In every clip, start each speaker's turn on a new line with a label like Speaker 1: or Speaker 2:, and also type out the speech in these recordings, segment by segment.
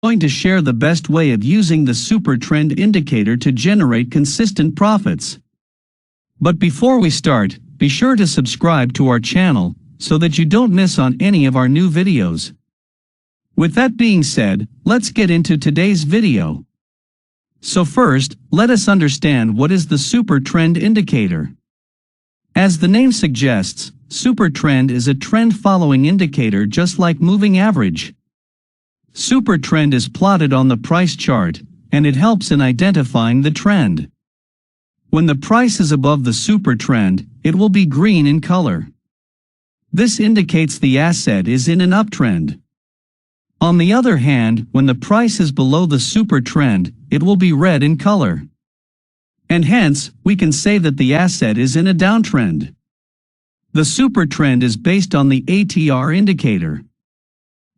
Speaker 1: going to share the best way of using the Supertrend indicator to generate consistent profits. But before we start, be sure to subscribe to our channel so that you don't miss on any of our new videos. With that being said, let's get into today's video. So first, let us understand what is the Supertrend indicator. As the name suggests, Supertrend is a trend-following indicator just like moving average. Supertrend is plotted on the price chart, and it helps in identifying the trend. When the price is above the Supertrend, it will be green in color. This indicates the asset is in an uptrend. On the other hand, when the price is below the Supertrend, it will be red in color. And hence, we can say that the asset is in a downtrend. The Supertrend is based on the ATR indicator.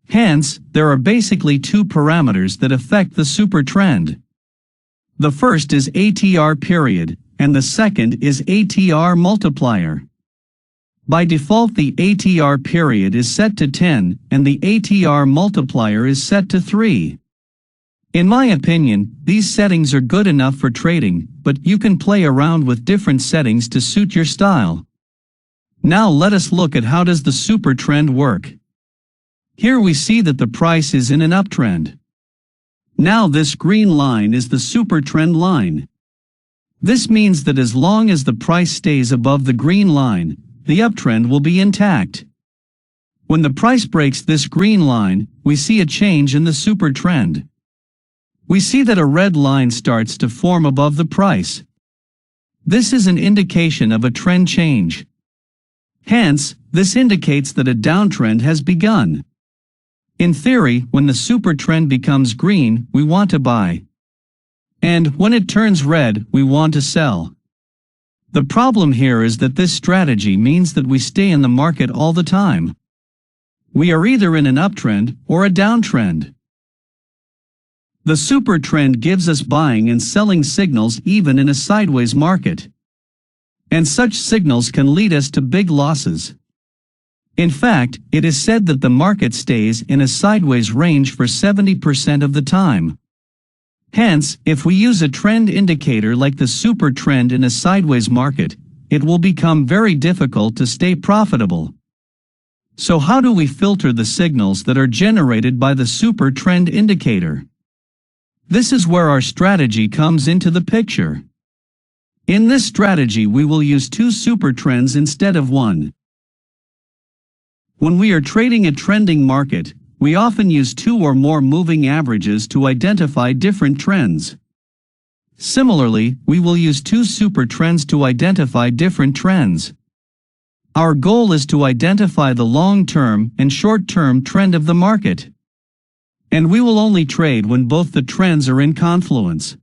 Speaker 1: Hence, there are basically two parameters that affect the Supertrend. The first is ATR period, and the second is ATR multiplier. By default, the ATR period is set to 10, and the ATR multiplier is set to 3. In my opinion, these settings are good enough for trading, but you can play around with different settings to suit your style. Now let us look at how does the Supertrend work. Here we see that the price is in an uptrend. Now this green line is the Supertrend line. This means that as long as the price stays above the green line, the uptrend will be intact. When the price breaks this green line, we see a change in the Supertrend. We see that a red line starts to form above the price. This is an indication of a trend change. Hence, this indicates that a downtrend has begun. In theory, when the Supertrend becomes green, we want to buy. And when it turns red, we want to sell. The problem here is that this strategy means that we stay in the market all the time. We are either in an uptrend or a downtrend. The Supertrend gives us buying and selling signals even in a sideways market. And such signals can lead us to big losses. In fact, it is said that the market stays in a sideways range for 70% of the time. Hence, if we use a trend indicator like the Supertrend in a sideways market, it will become very difficult to stay profitable. So how do we filter the signals that are generated by the Supertrend indicator? This is where our strategy comes into the picture. In this strategy, we will use two Supertrends instead of one. When we are trading a trending market, we often use two or more moving averages to identify different trends. Similarly, we will use two Supertrends to identify different trends. Our goal is to identify the long-term and short-term trend of the market. And we will only trade when both the trends are in confluence.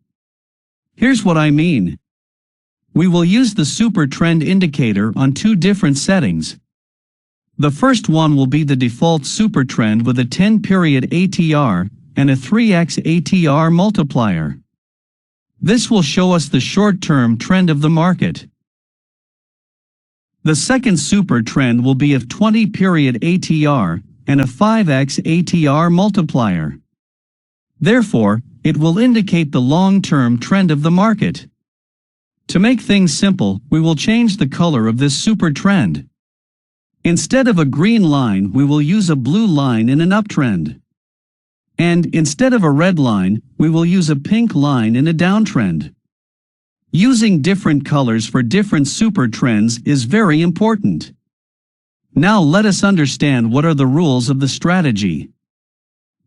Speaker 1: Here's what I mean. We will use the Supertrend indicator on two different settings. The first one will be the default Supertrend with a 10-period ATR and a 3x ATR multiplier. This will show us the short-term trend of the market. The second Supertrend will be of 20-period ATR and a 5x ATR multiplier. Therefore, it will indicate the long-term trend of the market. To make things simple, we will change the color of this Supertrend. Instead of a green line, we will use a blue line in an uptrend. And instead of a red line, we will use a pink line in a downtrend. Using different colors for different Supertrends is very important. Now let us understand what are the rules of the strategy.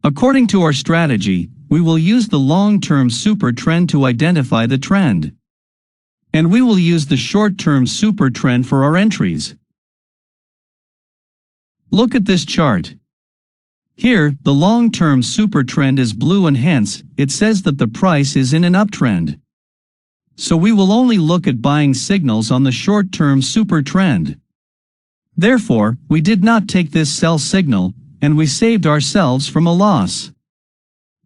Speaker 1: According to our strategy, we will use the long-term Supertrend to identify the trend. And we will use the short-term Supertrend for our entries. Look at this chart. Here, the long-term Supertrend is blue and hence, it says that the price is in an uptrend. So we will only look at buying signals on the short-term Supertrend. Therefore, we did not take this sell signal, and we saved ourselves from a loss.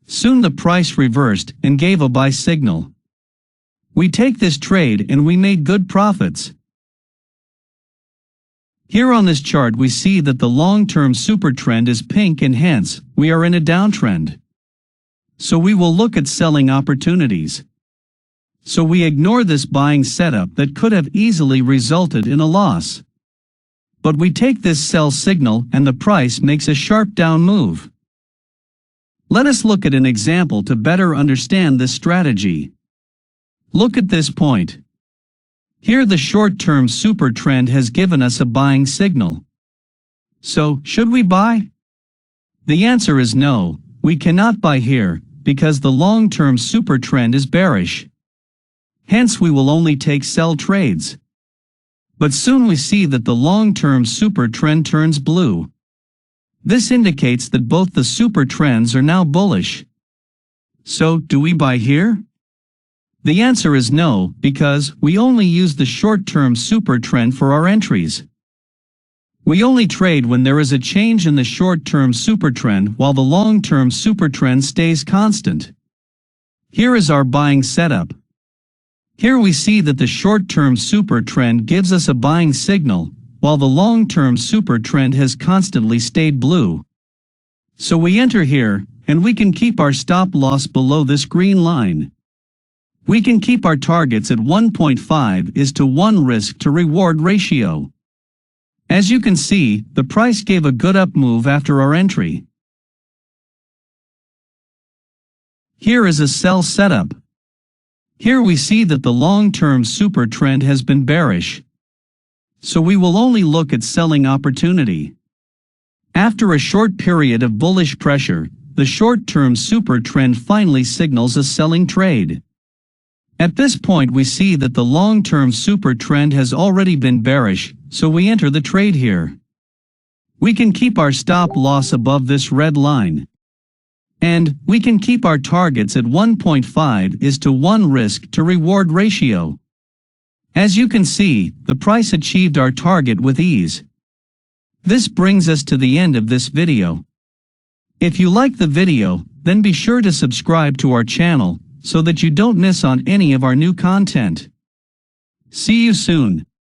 Speaker 1: Soon the price reversed and gave a buy signal. We take this trade and we made good profits. Here on this chart we see that the long-term Supertrend is pink and hence, we are in a downtrend. So we will look at selling opportunities. So we ignore this buying setup that could have easily resulted in a loss. But we take this sell signal and the price makes a sharp down move. Let us look at an example to better understand this strategy. Look at this point. Here the short-term super trend has given us a buying signal. So, should we buy? The answer is no, we cannot buy here, because the long-term super trend is bearish. Hence we will only take sell trades. But soon we see that the long-term super trend turns blue. This indicates that both the super trends are now bullish. So, do we buy here? The answer is no, because we only use the short-term super trend for our entries. We only trade when there is a change in the short-term super trend while the long-term super trend stays constant. Here is our buying setup. Here we see that the short-term super trend gives us a buying signal, while the long-term super trend has constantly stayed blue. So we enter here, and we can keep our stop loss below this green line. We can keep our targets at 1.5:1 risk to reward ratio. As you can see, the price gave a good up move after our entry. Here is a sell setup. Here we see that the long-term super trend has been bearish. So we will only look at selling opportunity. After a short period of bullish pressure, the short-term super trend finally signals a selling trade. At this point we see that the long-term super trend has already been bearish, so we enter the trade here. We can keep our stop loss above this red line. And we can keep our targets at 1.5:1 risk to reward ratio. As you can see, the price achieved our target with ease. This brings us to the end of this video. If you like the video, then be sure to subscribe to our channel so that you don't miss on any of our new content. See you soon.